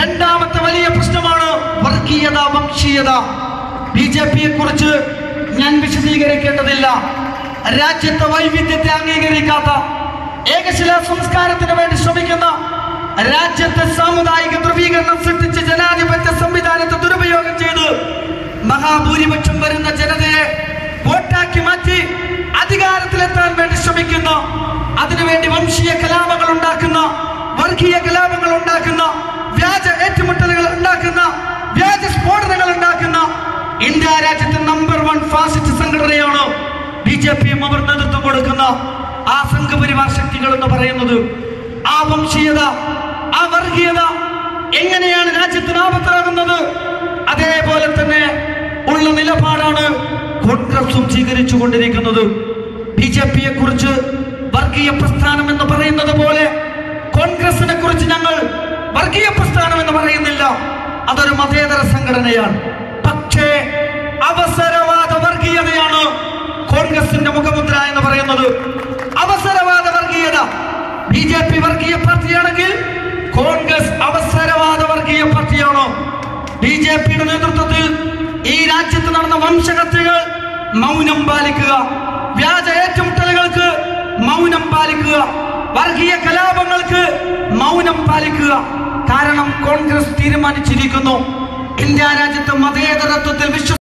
രണ്ടാമത്തെ വലിയ പ്രശ്നമാണ് വർഗീയത, വംശീയത. ബിജെപിയെ കുറിച്ച് ഞാൻ വിശദീകരിക്കേണ്ടതില്ല. രാജ്യത്തെ വൈവിധ്യത്തെ അംഗീകരിക്കാത്ത, ഏകശിലാ സംസ്കാരത്തിന് വേണ്ടി ശ്രമിക്കുന്ന, രാജ്യത്തെ സാമുദായിക ധ്രുവീകരണം സൃഷ്ടിച്ച് ജനാധിപത്യ സംവിധാനത്തെ ദുരുപയോഗം ചെയ്ത് മഹാഭൂരിപക്ഷം വരുന്ന ജനതയെ വോട്ടാക്കി മാറ്റി അധികാരത്തിലെത്താൻ വേണ്ടി ശ്രമിക്കുന്ന, അതിനുവേണ്ടി വംശീയ കലാപങ്ങൾ ഉണ്ടാക്കുന്ന, വർഗീയ കലാപങ്ങൾ ഉണ്ടാക്കുന്ന, വ്യാജ ഏറ്റുമുട്ടലുകൾ ഉണ്ടാക്കുന്ന, വ്യാജ സ്ഫോടനങ്ങൾ ഉണ്ടാക്കുന്ന ഇന്ത്യ രാജ്യത്തെ നമ്പർ 1 ഫാസിസ്റ്റ് സംഘടനയാണ് ബിജെപിയും അവർ നേതൃത്വം കൊടുക്കുന്ന ആ സംഘപരിവാർ ശക്തികൾ എന്ന് പറയുന്നത്. ആ വംശീയത, ആ വർഗീയത എങ്ങനെയാണ് രാജ്യത്തിന് ആപത്താകുന്നത്? അതേപോലെ തന്നെ ഉള്ള നിലപാടാണ് കോൺഗ്രസും സ്വീകരിച്ചു കൊണ്ടിരിക്കുന്നത്. ബിജെപിയെ കുറിച്ച് വർഗീയ പ്രസ്ഥാനം എന്ന് പറയുന്നത് പോലെ കോൺഗ്രസിനെ കുറിച്ച് ഞങ്ങൾ വർഗീയ പ്രസ്ഥാനം എന്ന് പറയുന്നില്ല. അതൊരു മതേതര സംഘടനയാണ്. പക്ഷേ അവസരവാദ വർഗീയതയാണ് കോൺഗ്രസിന്റെ മുഖമുദ്ര എന്ന് പറയുന്നത്. അവസരവാദ വർഗീയത. ബിജെപി വർഗീയ പാർട്ടിയാണെങ്കിൽ കോൺഗ്രസ് അവസരവാദ വർഗീയ പാർട്ടിയാണോ? ബിജെപിയുടെ നേതൃത്വത്തിൽ ഈ രാജ്യത്ത് നടന്ന വംശഹത്യകൾ മൗനം പാലിക്കുക, വ്യാജ ഏറ്റുമുട്ടലുകൾക്ക് മൗനം പാലിക്കുക, വർഗീയ കലാപങ്ങൾക്ക് മൗനം പാലിക്കുക. കാരണം കോൺഗ്രസ് തീരുമാനിച്ചിരിക്കുന്നു, ഇന്ത്യ രാജ്യത്ത് മതേതരത്വത്തിൽ